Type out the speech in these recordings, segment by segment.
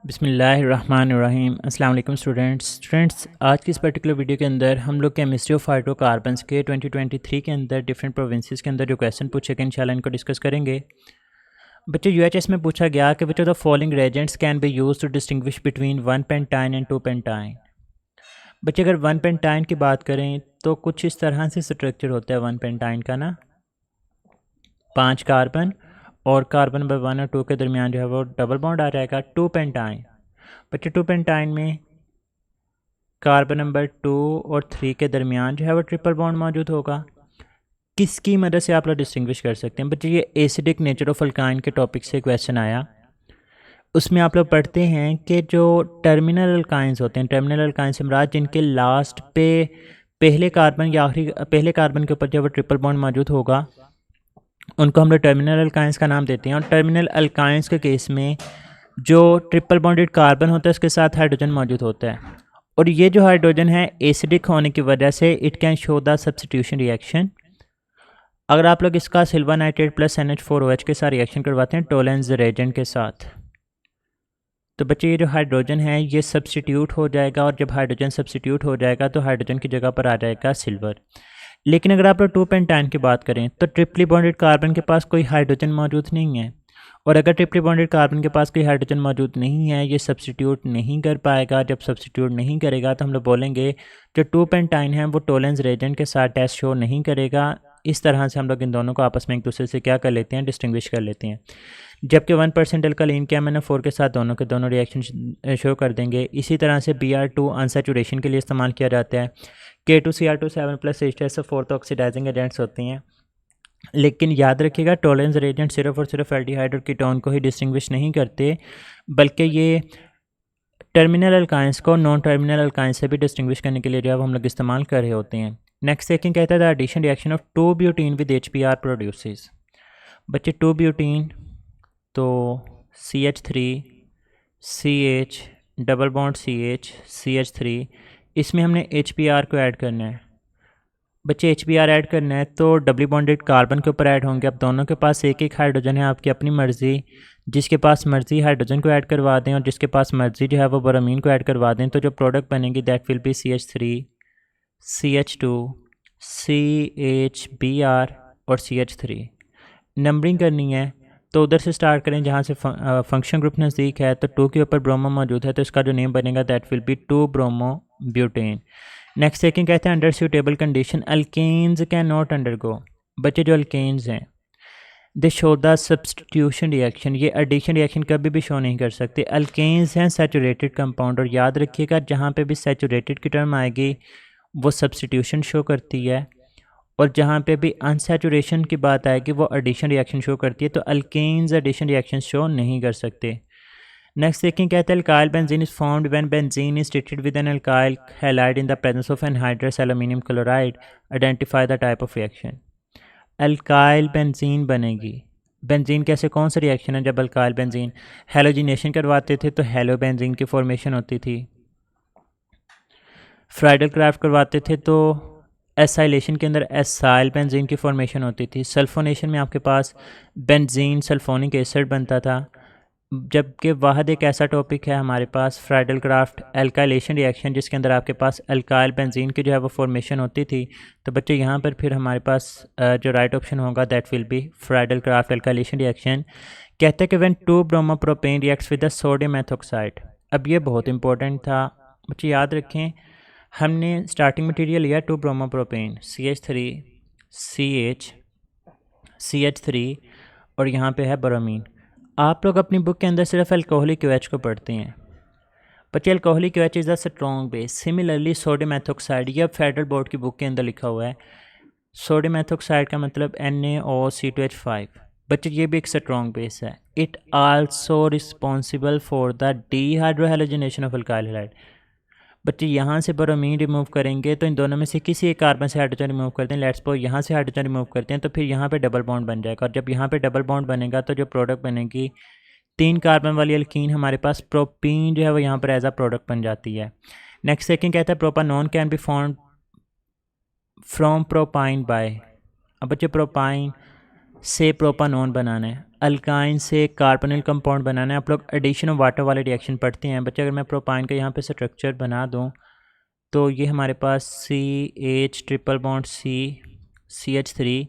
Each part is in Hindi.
बिस्मिल्लाहिर्रहमानिर्रहीम। अस्सलाम वालेकुम स्टूडेंट्स। आज की इस पर्टिकुलर वीडियो के अंदर हम लोग केमिस्ट्री ऑफ हाइड्रोकार्बन्स के 2023 के अंदर डिफरेंट प्रोविंसेस के अंदर जो क्वेश्चन पूछे गए इंशाल्लाह इनको डिस्कस करेंगे। बच्चे यूएचएस में पूछा गया कि which of the following reagents can be used to distinguish between 1 pentyne and 2 pentyne. बच्चे अगर 1 पेंटाइन की बात करें तो कुछ इस तरह से स्ट्रक्चर होता है 1 पेंटाइन का ना, 5 कार्बन और कार्बन नंबर 1 और 2 के दरमियान जो है वो डबल बॉन्ड आ जाएगा। 2 पेंटाइन, बच्चे 2 पेंटाइन में कार्बन नंबर 2 और 3 के दरमियान जो है वो ट्रिपल बॉन्ड मौजूद होगा। किसकी मदद से आप लोग डिस्टिंग्विश कर सकते हैं? बच्चे ये एसिडिक नेचर ऑफ अल्काइन के टॉपिक से क्वेश्चन आया। उसमें आप लोग पढ़ते हैं कि जो टर्मिनल अल्काइंस होते हैं, टर्मिनल अल्काइन से मुराद जिनके लास्ट पे पहले कार्बन या आखिरी पहले कार्बन के ऊपर जब वो ट्रिपल बॉन्ड मौजूद होगा उनको हम लोग टर्मिनल अल्काइंस का नाम देते हैं। और टर्मिनल अल्काइंस के केस में जो ट्रिपल बॉन्डेड कार्बन होता है उसके साथ हाइड्रोजन मौजूद होता है, और ये जो हाइड्रोजन है एसिडिक होने की वजह से it can show the substitution reaction. अगर आप लोग इसका सिल्वर नाइट्रेट प्लस NH4OH के साथ रिएक्शन करवाते हैं टोलेंस रिएजेंट के साथ, तो बच्चे ये जो हाइड्रोजन है ये सब्स्टिट्यूट हो जाएगा, और जब हाइड्रोजन सब्स्टिट्यूट हो जाएगा तो हाइड्रोजन की जगह पर आ जाएगा सिल्वर। लेकिन अगर आप लोग 2 पेंटाइन की बात करें तो ट्रिपली बॉन्डेड कार्बन के पास कोई हाइड्रोजन मौजूद नहीं है, और अगर ट्रिपली बॉन्डेड कार्बन के पास कोई हाइड्रोजन मौजूद नहीं है ये सब्स्टिट्यूट नहीं कर पाएगा। जब सब्स्टिट्यूट नहीं करेगा तो हम लोग बोलेंगे जो 2 पेंटाइन है वो टोलेंस रिएजेंट के साथ टेस्ट शो नहीं करेगा। इस तरह से हम लोग इन दोनों को आपस में एक दूसरे से क्या कर लेते हैं, डिस्टिंग्विश कर लेते हैं। जबकि 1% अल्कालीन के MnO4 के साथ दोनों के दोनों रिएक्शन शो कर देंगे। इसी तरह से Br2 अनसैचुरेशन के लिए इस्तेमाल किया जाता है। K2Cr2 7+ H2SO4 तो ऑक्सीडाइजिंग एजेंट्स होती हैं। लेकिन याद रखिएगा टॉलरेंस रिएजेंट सिर्फ और सिर्फ एल्डिहाइड और कीटोन को ही डिस्टिंग्विश नहीं करते, बल्कि ये टर्मिनल अल्काइंस को नॉन टर्मिनल अल्काइंस से भी डिस्टिंग्विश करने के लिए जो है हम लोग इस्तेमाल कर रहे होते हैं। नेक्स्ट सेकंड कहता है the addition reaction of 2 butyne with HBr produces. बच्चे 2 ब्यूटीन तो CH3 CH double bond CH CH3, इसमें हमने HBr को ऐड करना है। बच्चे HBr ऐड करना है तो डबली बॉन्डेड कार्बन के ऊपर ऐड होंगे। अब दोनों के पास एक एक हाइड्रोजन है, आपकी अपनी मर्ज़ी, जिसके पास मर्ज़ी हाइड्रोजन को ऐड करवा दें और जिसके पास मर्ज़ी जो है वो ब्रोमीन को ऐड करवा दें, तो जो प्रोडक्ट बनेगी that will B CH3 CH2 CHBr और CH3। नंबरिंग करनी है तो उधर से स्टार्ट करें जहाँ से फंक्शन ग्रुप नज़दीक है। तो 2 के ऊपर ब्रोमो मौजूद है तो इसका जो नेम बनेगा that will be 2 bromobutane. Next second कहते हैं under suitable condition alkanes can not undergo. बच्चे जो अल्केन्स हैं they show the substitution reaction, ये एडिशन रिएक्शन कभी भी शो नहीं कर सकते। अल्केन्स हैं सैचुरेटेड कंपाउंड, और याद रखिएगा जहाँ पे भी सैचुरेटेड की टर्म आएगी वो सब्स्टिट्यूशन शो करती है, और जहाँ पे भी अनसैचुरेशन की बात आएगी वो एडिशन रिएक्शन शो करती है। तो अल्केन्स एडिशन रिएक्शन शो नहीं कर सकते। नेक्स्ट सेकंड कहते हैं alkyl benzene is formed when benzene is treated with an alkyl halide in the presence of anhydrous aluminium chloride. Identify the type of reaction. Alkyl benzene बनेगी। बेंजीन कैसे, कौन सा रिएक्शन है? जब अल्काइल बेंजीन हेलोजिनेशन करवाते थे तो हेलो बेंजीन की फॉर्मेशन होती थी। फ्राइडल क्राफ्ट करवाते थे तो एसाइलेशन के अंदर एसाइल बेंजीन की फॉर्मेशन होती थी। सल्फोनेशन में आपके पास बेंजीन सल्फोनिक एसिड बनता था। जबकि वाहद एक ऐसा टॉपिक है हमारे पास फ्राइडल क्राफ्ट एल्काइलेशन रिएक्शन, जिसके अंदर आपके पास अल्काइल बेंजीन की जो है वो फॉर्मेशन होती थी। तो बच्चे यहाँ पर फिर हमारे पास जो राइट ऑप्शन होगा that will be Friedel craft alkylation reaction. कहते हैं कि when 2 bromopropane reacts with the sodium methoxide. अब ये बहुत इंपॉर्टेंट था बच्चे, याद रखें हमने स्टार्टिंग मटेरियल लिया 2 ब्रोमोप्रोपेन CH3 CH CH3 और यहाँ पे है ब्रोमीन। आप लोग अपनी बुक के अंदर सिर्फ अल्कोहलिक OH को पढ़ते हैं। बच्चे alcoholic OH is a strong base. Similarly sodium methoxide, ये अब फेडरल बोर्ड की बुक के अंदर लिखा हुआ है। सोडियम मेथोक्साइड का मतलब NaOC2H5। बच्चे ये भी एक स्ट्रॉन्ग बेस है। It also responsible for the dehydrohalogenation of alkyl halide. बच्चे यहाँ से ब्रोमीन रिमूव करेंगे तो इन दोनों में से किसी एक कार्बन से हाइड्रोजन रिमूव करते हैं। लेट्स सपोज यहाँ से हाइड्रोजन रिमूव करते हैं तो फिर यहाँ पे डबल बॉन्ड बन जाएगा, और जब यहाँ पे डबल बॉन्ड बनेगा तो जो प्रोडक्ट बनेगी 3 कार्बन वाली अल्कीन हमारे पास प्रोपीन जो है वो यहाँ पर एज अ प्रोडक्ट बन जाती है। नेक्स्ट सेकंड कहता है propanone can be form from propyne by. अब बच्चे प्रोपाइन से प्रोपानोन बनाना है, अल्काइन से कार्बोनिल कंपाउंड बनाना है। आप लोग एडिशन ऑफ वाटर वाले रिएक्शन पढ़ते हैं बच्चे। अगर मैं प्रोपाइन का यहाँ पे स्ट्रक्चर बना दूँ तो ये हमारे पास CH ट्रिपल बॉन्ड CH3।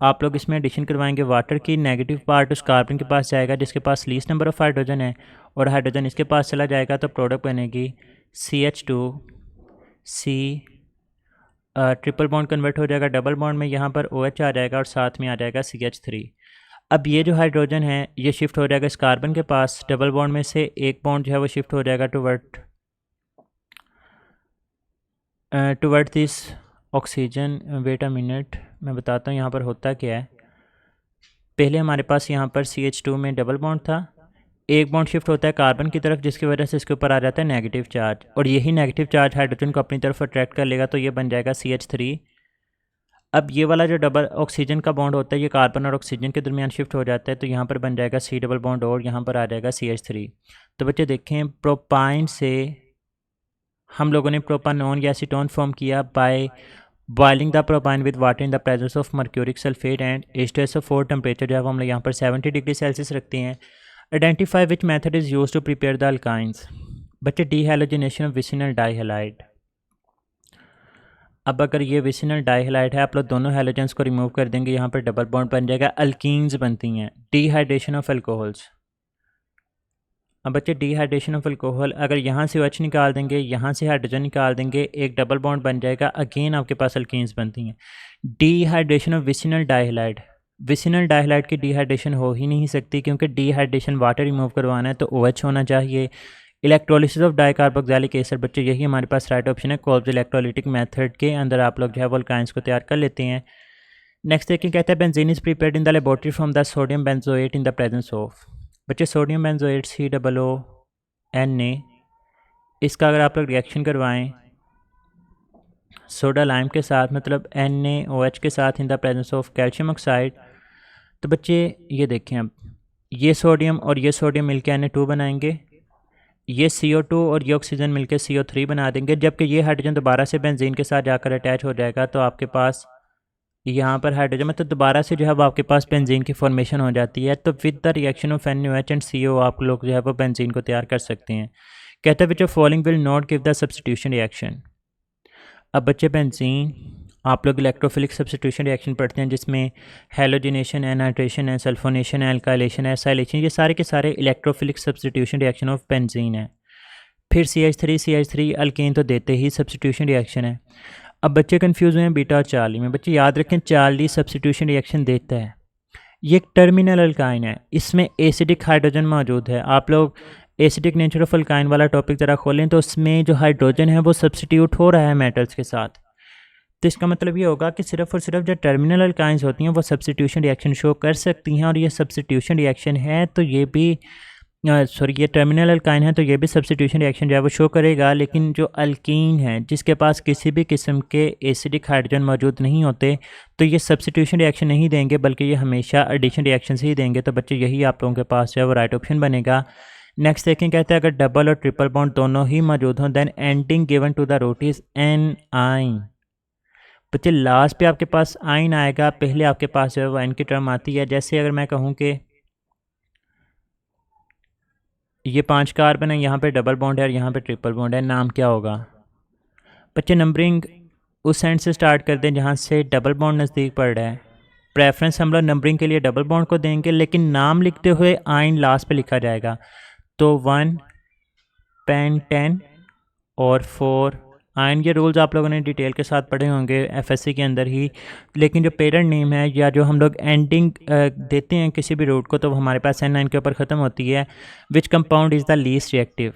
आप लोग इसमें एडिशन करवाएंगे वाटर की, नेगेटिव पार्ट उस कार्बन के पास जाएगा जिसके पास लीस्ट नंबर ऑफ हाइड्रोजन है, और हाइड्रोजन इसके पास चला जाएगा तो प्रोडक्ट बनेगी CH2C। ट्रिपल बॉन्ड कन्वर्ट हो जाएगा डबल बॉन्ड में, यहाँ पर OH आ जाएगा और साथ में आ जाएगा CH3। अब ये जो हाइड्रोजन है ये शिफ्ट हो जाएगा इस कार्बन के पास, डबल बॉन्ड में से एक बॉन्ड जो है वो शिफ्ट हो जाएगा toward this oxygen. Wait a minute, मैं बताता हूँ यहाँ पर होता क्या है। पहले हमारे पास यहाँ पर CH2 में डबल बॉन्ड था, एक बॉन्ड शिफ्ट होता है कार्बन की तरफ जिसकी वजह से इसके ऊपर आ जाता है नेगेटिव चार्ज, और यही नेगेटिव चार्ज हाइड्रोजन को अपनी तरफ अट्रैक्ट कर लेगा तो ये बन जाएगा CH3। अब ये वाला जो डबल ऑक्सीजन का बॉन्ड होता है ये कार्बन और ऑक्सीजन के दरमियान शिफ्ट हो जाता है तो यहाँ पर बन जाएगा C डबल बॉन्ड और यहाँ पर आ जाएगा CH3। तो बच्चे देखें, प्रोपाइन से हम लोगों ने प्रोपानोन या एसीटोन फॉर्म किया by boiling the propyne with water in the presence of mercuric sulphate and H2SO4। Temperature जो है वो हम लोग यहाँ पर 70 डिग्री सेल्सियस रखते हैं। Identify which method is use to prepare the alkynes. बच्चे डीहैलोजिनेशन ऑफ विसिनल डाइहैलाइड। अब अगर ये विसिनल डाइहैलाइड है आप लोग दोनों हैलोजेंस को रिमूव कर देंगे, यहाँ पर डबल बॉन्ड बन जाएगा, अल्कीन्स बनती हैं। Dehydration of alcohols. अब बच्चे डिहाइड्रेशन ऑफ अल्कोहल, अगर यहाँ से OH निकाल देंगे, यहाँ से हाइड्रोजन निकाल देंगे, एक डबल बॉन्ड बन जाएगा, अगेन आपके पास अल्कीन्स बनती हैं। Dehydration of vicinal dihalide. Vicinal dihalide की डिहाइड्रेशन हो ही नहीं सकती क्योंकि डिहाइड्रेशन वाटर रिमूव करवाना है तो OH होना चाहिए। Electrolysis of dicarboxylic acid. बच्चे यही हमारे पास राइट ऑप्शन है। कोल्ब्स इलेक्ट्रोलिटिक मेथड के अंदर आप लोग जो है वोल्काइंस को तैयार कर लेते हैं। नेक्स्ट देखिए, कहते हैं benzene is prepared in the laboratory from the sodium benzoate in the presence of. बच्चे सोडियम बेंजोएट COONA, इसका अगर आप लोग रिएक्शन करवाएं सोडा लाइम के साथ, मतलब NaOH के साथ इन the presence of calcium oxide, तो बच्चे ये देखें, अब ये सोडियम और ये सोडियम मिलकर Na2 बनाएंगे, ये CO2 और ये ऑक्सीजन मिलकर CO3 बना देंगे, जबकि ये हाइड्रोजन दोबारा से बेंजीन के साथ जाकर अटैच हो जाएगा तो आपके पास यहाँ पर हाइड्रोजन मतलब दोबारा से जो है वो आपके पास बेंजीन की फॉर्मेशन हो जाती है। तो with the reaction of NaOH and CO आप लोग जो है वो बेंजीन को तैयार कर सकते हैं। कहते हैं which of following will not give the substitution reaction. अब बच्चे बेंजीन आप लोग इलेक्ट्रोफिलिक सब्स्टिट्यूशन रिएक्शन पढ़ते हैं जिसमें हैलोजिनेशन है, नाइट्रेशन है, सल्फोनेशन है, अल्काइलेशन है, एसाइलेशन, ये सारे के सारे electrophilic substitution reaction of benzene है। फिर CH3 अल्केन तो देते ही सब्स्टिट्यूशन रिएक्शन है। अब बच्चे कंफ्यूज हुए हैं बीटा और चार्ली में। बच्चे याद रखें, चार्ली सब्स्टिट्यूशन रिएक्शन देता है। ये एक टर्मिनल अल्काइन है, इसमें एसिडिक हाइड्रोजन मौजूद है। आप लोग एसिडिक नेचर ऑफ अल्काइन वाला टॉपिक ज़रा खोलें तो उसमें जो हाइड्रोजन है वो सब्स्टिट्यूट हो रहा है मेटल्स के साथ। तो इसका मतलब ये होगा कि सिर्फ और सिर्फ जो टर्मिनल अल्काइंस होती हैं वो सब्स्टिट्यूशन रिएक्शन शो कर सकती हैं, और ये सब्स्टिट्यूशन रिएक्शन है तो ये भी ये टर्मिनल अल्काइन है तो ये भी सब्स्टिट्यूशन रिएक्शन जो है वो शो करेगा। लेकिन जो अल्कीन है जिसके पास किसी भी किस्म के एसिडिक हाइड्रोजन मौजूद नहीं होते तो ये सब्स्टिट्यूशन रिएक्शन नहीं देंगे बल्कि ये हमेशा एडिशन रिएक्शन से ही देंगे। तो बच्चे यही आप लोगों के पास जो है वो राइट ऑप्शन बनेगा। नेक्स्ट देखें, कहते हैं अगर डबल और ट्रिपल बॉन्ड दोनों ही मौजूद हों then ending given to the root is an yne. बच्चे लास्ट पे आपके पास आइन आएगा, पहले आपके पास जो है वो एन की टर्म आती है। जैसे अगर मैं कहूँ कि ये 5 कार्बन है, यहाँ पे डबल बॉन्ड है और यहाँ पे ट्रिपल बॉन्ड है, नाम क्या होगा? बच्चे नंबरिंग उस एंड से स्टार्ट कर दें जहाँ से डबल बॉन्ड नज़दीक पड़ रहा है। प्रेफरेंस हम लोग नंबरिंग के लिए डबल बॉन्ड को देंगे, लेकिन नाम लिखते हुए आइन लास्ट पे लिखा जाएगा। तो 1 पेन 10 और 4 आइन। ये रूल्स आप लोगों ने डिटेल के साथ पढ़े होंगे एफएससी के अंदर ही। लेकिन जो पेरेंट नेम है या जो हम लोग एंडिंग देते हैं किसी भी रूट को तो हमारे पास N9 के ऊपर ख़त्म होती है। Which compound is the least reactive.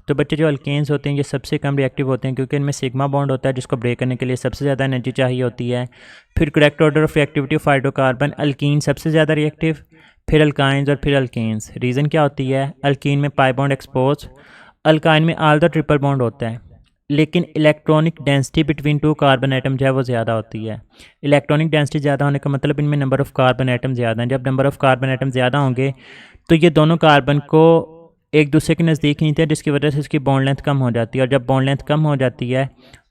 तो बच्चे जो अल्केन्स होते हैं ये सबसे कम रिएक्टिव होते हैं क्योंकि इनमें सिग्मा बॉन्ड होता है जिसको ब्रेक करने के लिए सबसे ज़्यादा एनर्जी चाहिए होती है। फिर correct order of reactivity of hydrocarbon, alkyne सबसे ज़्यादा रिएक्टिव, फिर अल्काइंस और फिर अल्केन्स। रीज़न क्या होती है? अल्कीन में पाई बॉन्ड एक्सपोज, अल्काइन में आल द ट्रिपल बॉन्ड होता है, लेकिन electronic density between 2 carbon atom जो है वो ज़्यादा होती है। इलेक्ट्रॉनिक डेंसिटी ज़्यादा होने का मतलब इनमें नंबर ऑफ़ कार्बन एटम ज़्यादा हैं। जब नंबर ऑफ़ कार्बन एटम ज़्यादा होंगे तो ये दोनों कार्बन को एक दूसरे के नज़दीक नहीं थे जिसकी वजह से इसकी बॉन्ड लेंथ कम हो जाती है, और जब बॉन्ड लेंथ कम हो जाती है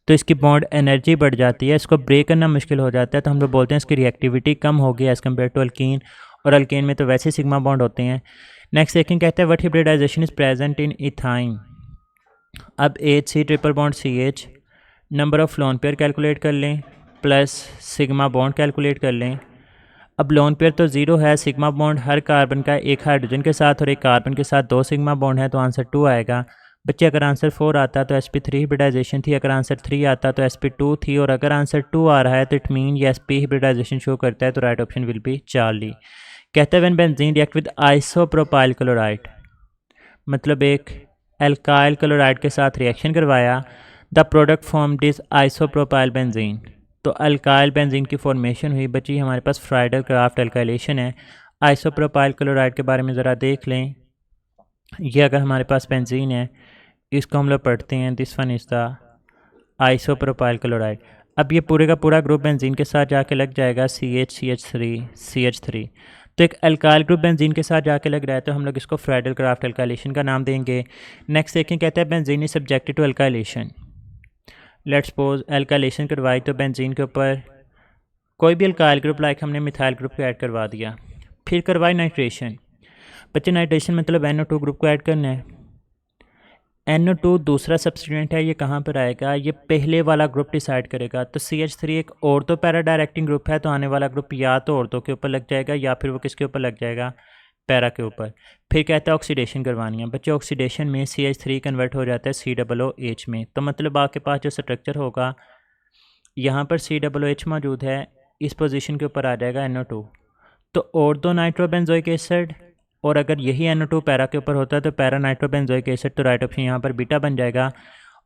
तो इसकी बॉन्ड एनर्जी बढ़ जाती है, इसको ब्रेक करना मुश्किल हो जाता है, तो हम लोग बोलते हैं इसकी रिएक्टिविटी कम होगी एज़ कम्पेयर टू अल्कीन, और अल्कीन में तो वैसे सिग्मा बॉन्ड होते हैं। नेक्स्ट सेकंड कहते हैं what hybridisation is present in ethyne. अब HC triple bond CH, number of lone pair calculate कर लें प्लस सिग्मा बॉन्ड कैलकुलेट कर लें। अब लोन पेयर तो ज़ीरो है, सिग्मा बॉन्ड हर कार्बन का एक हाइड्रोजन के साथ और एक कार्बन के साथ 2 सिग्मा बॉन्ड है, तो आंसर 2 आएगा। बच्चे अगर आंसर 4 आता तो sp3 हिब्रिडाइजेशन थी, अगर आंसर 3 आता तो sp2 थी, और अगर आंसर 2 आ रहा है तो इट मीन ये sp हिब्रिडाइजेशन शो करता है, तो right option will be Charlie. कहता है when benzene react with isopropyl chloride, मतलब एक एल्काइल क्लोराइड के साथ रिएक्शन करवाया, the product formed is isopropyl benzene, तो अल्काइल बेंजीन की फॉर्मेशन हुई। बची हमारे पास फ्राइडल क्राफ्ट अल्काइलेशन है। आइसोप्रोपाइल क्लोराइड के बारे में ज़रा देख लें। ये अगर हमारे पास बेंजीन है, इसको हम लोग पढ़ते हैं this one is the isopropyl chloride. अब ये पूरे का पूरा ग्रुप बेंजीन के साथ जाके लग जाएगा CH3 तो एक अल्काइल ग्रुप बेंजीन के साथ जाके लग रहा है, तो हम लोग इसको फ्राइडल क्राफ्ट अल्काइलेशन का नाम देंगे। नेक्स्ट देखें, कहता है benzene is subjected to alkylation. Let's suppose alkylation करवाई तो बेंजीन के ऊपर कोई भी अल्काइल ग्रुप लाइक हमने मिथाइल ग्रुप को ऐड करवा दिया। फिर करवाई नाइट्रेशन। बच्चे नाइट्रेशन मतलब NO2 ग्रुप को ऐड करना है। NO2 दूसरा सब्सटीट्यूएंट है, ये कहाँ पर आएगा, ये पहले वाला ग्रुप डिसाइड करेगा। तो CH3 एक ऑर्थो पैरा डायरेक्टिंग ग्रुप है, तो आने वाला ग्रुप या तो ऑर्थो के ऊपर लग जाएगा या फिर वो किसके ऊपर लग जाएगा, पैरा के ऊपर। फिर कहता है ऑक्सीडेशन करवानी है। बच्चे ऑक्सीडेशन में CH3 कन्वर्ट हो जाता है COOH में, तो मतलब आपके पास जो स्ट्रक्चर होगा यहाँ पर COOH मौजूद है, इस पोजीशन के ऊपर आ जाएगा NO2, तो ऑर्थो नाइट्रोबेंजोइक एसिड, और अगर यही NO2 पैरा के ऊपर होता है तो पैरा नाइट्रोबेंजोइक एसिड, तो राइट ऑप्शन यहाँ पर बीटा बन जाएगा।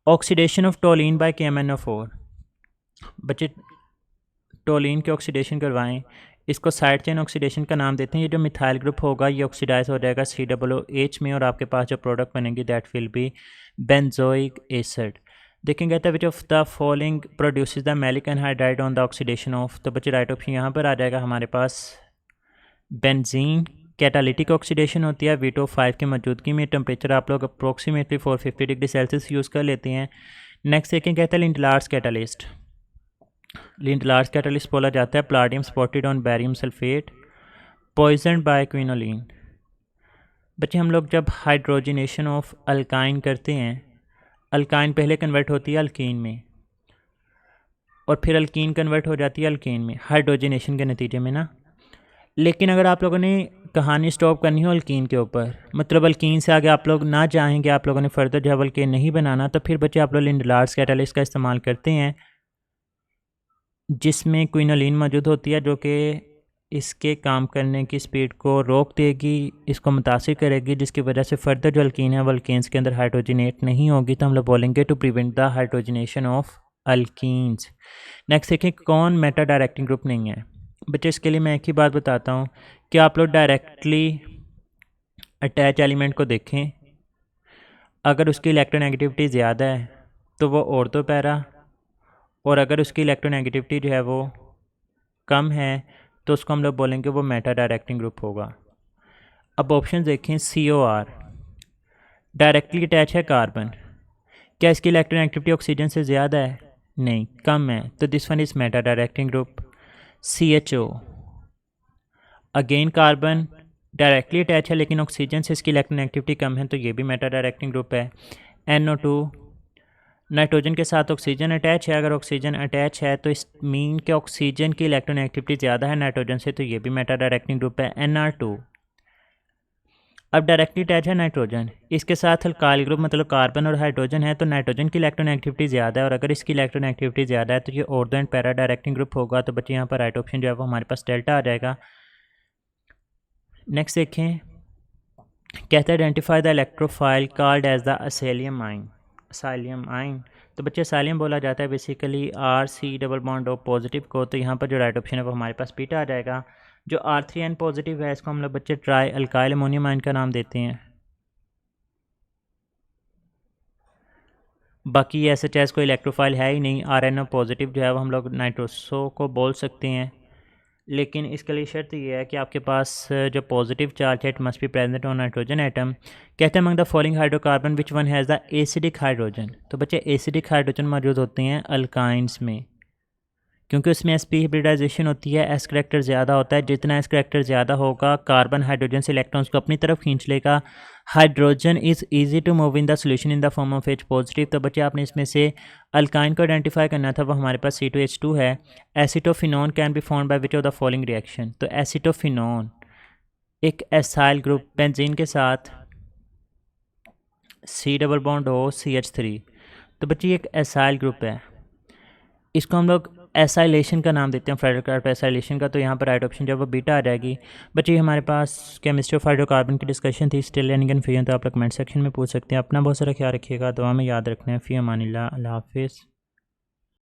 Oxidation of toluene by KMnO4। बच्चे टोलिन के ऑक्सीडेशन करवाएं, इसको साइड चेन ऑक्सीडेशन का नाम देते हैं। ये जो मिथाइल ग्रुप होगा ये ऑक्सीडाइज हो जाएगा COOH में, और आपके पास जो प्रोडक्ट बनेगी that will be benzoic acid. देखेंगे कहता है which of the following produces the maleic anhydride on the oxidation of, तो बच्चे राइट ऑप्शन यहाँ पर आ जाएगा हमारे पास बेंजीन। कैटालिटिक ऑक्सीडेशन होती है V2O5 की मौजूदगी में। टेम्परेचर आप लोग अप्रोक्सीमेटली 450 डिग्री सेल्सियस यूज़ कर लेते हैं। नेक्स्ट सेकेंड कहता है लिंटलार्स कैटालिस्ट। लिंटलार्स कैटालिस्ट बोला जाता है platinum spotted on barium sulphate poison by quinoline. बच्चे हम लोग जब हाइड्रोजनेशन ऑफ अल्काइन करते हैं, अल्काइन पहले कन्वर्ट होती है अल्कीन में, और फिर अल्कीन कन्वर्ट हो जाती है अल्केन में हाइड्रोजनेशन के नतीजे में ना। लेकिन अगर आप लोगों ने कहानी स्टॉप करनी हो अल्कीन के ऊपर, मतलब अल्कीन से आगे आप लोग ना चाहेंगे, आप लोगों ने फर्दर जो है अल्केन नहीं बनाना, तो फिर बच्चे आप लोग लिंडलार्स कैटालिस्ट का इस्तेमाल करते हैं, जिसमें क्विनोलिन मौजूद होती है, जो कि इसके काम करने की स्पीड को रोक देगी, इसको मुतासिर करेगी, जिसकी वजह से फर्दर जो अल्कीन है वो अल्केन्स के अंदर हाइड्रोजनेट नहीं होगी। तो हम लोग बोलेंगे to prevent the hydrogenation of alkenes. Next देखिए कौन मेटा डायरेक्टिंग ग्रुप नहीं है। बच्चे इसके लिए मैं एक ही बात बताता हूँ कि आप लोग डायरेक्टली अटैच एलिमेंट को देखें, अगर उसकी इलेक्ट्रोनेगेटिविटी ज़्यादा है तो वो ऑर्थो पैरा, और अगर उसकी इलेक्ट्रोनेगेटिविटी जो है वो कम है तो उसको हम लोग बोलेंगे वो मेटा डायरेक्टिंग ग्रुप होगा। अब ऑप्शन देखें, COR डायरेक्टली अटैच है कार्बन, क्या इसकी इलेक्ट्रोनेगेटिविटी ऑक्सीजन से ज़्यादा है? नहीं, कम है, तो this one is Meta directing group. CHO again carbon directly attach है लेकिन ऑक्सीजन से इसकी इलेक्ट्रोनेगेटिविटी कम है, तो ये भी मेटा डायरेक्टिंग ग्रुप है। NO2 नाइट्रोजन के साथ ऑक्सीजन अटैच है, अगर ऑक्सीजन अटैच है तो इस मीन के ऑक्सीजन की इलेक्ट्रोनेगेटिविटी ज़्यादा है नाइट्रोजन से, तो ये भी मेटा डायरेक्टिंग ग्रुप है। NR2 अब डायरेक्टली अटैच है नाइट्रोजन, इसके साथ अल्काइल ग्रुप मतलब कार्बन और हाइड्रोजन है, तो नाइट्रोजन की इलेक्ट्रोनेगेटिविटी ज़्यादा है, और अगर इसकी इलेक्ट्रोनेगेटिविटी ज़्यादा है तो ये ortho and para directing group होगा। तो बच्चे यहाँ पर राइट ऑप्शन जो है वो हमारे पास डेल्टा आ जाएगा। नेक्स्ट देखें, कहते हैं identify the electrophile called as the acylium ion. Acylium ion, तो बच्चे असाइलियम बोला जाता है basically RC double bond O positive को, तो यहाँ पर जो राइट ऑप्शन है वो हमारे पास बीटा आ जाएगा। जो R3N पॉजिटिव है इसको हम लोग बच्चे ट्राई अल्काइल अमोनियम आइन का नाम देते हैं। बाकी ऐसे कोई इलेक्ट्रोफाइल है ही नहीं। RNO पॉजिटिव जो है वो हम लोग नाइट्रोसो को बोल सकते हैं। लेकिन इसके लिए शर्त ये है कि आपके पास जो पॉजिटिव चार्ज है it must be present on nitrogen atom. कहते हैं among the following hydrocarbon which one has the acidic hydrogen. तो बच्चे एसिडिक हाइड्रोजन मौजूद होते हैं अल्काइंस में, क्योंकि उसमें sp हाइब्रिडाइजेशन होती है, s करैक्टर ज़्यादा होता है। जितना s करैक्टर ज़्यादा होगा कार्बन हाइड्रोजन से इलेक्ट्रॉन्स को अपनी तरफ खींच लेगा। Hydrogen is easy to move in the solution in the form of H positive. तो बच्चे आपने इसमें से अल्काइन को आइडेंटिफाई करना था, वो हमारे पास C2H2 है। Acetophenone can be found by which of the following reaction. तो एसिटोफिनोन एक एसाइल ग्रुप बेंजीन के साथ C double bond O CH3। तो बच्चे एक एसाइल ग्रुप है, इसको हम लोग एसाइलेशन का नाम देते हैं, फ्राइडोकार्ब एसाइलेशन का। तो यहाँ पर राइट ऑप्शन जो है वो बीटा आ जाएगी। बट ये हमारे पास केमिस्ट्री ऑफ हाइड्रोकार्बन की डिस्कशन थी। स्टिल एनी कन्फ्यूजन तो आप लोग कमेंट सेक्शन में पूछ सकते हैं। अपना बहुत सारा ख्याल रखिएगा, दुआ में याद रखना है। फ़ी अमानिल्लाह, अल्लाह हाफिज़।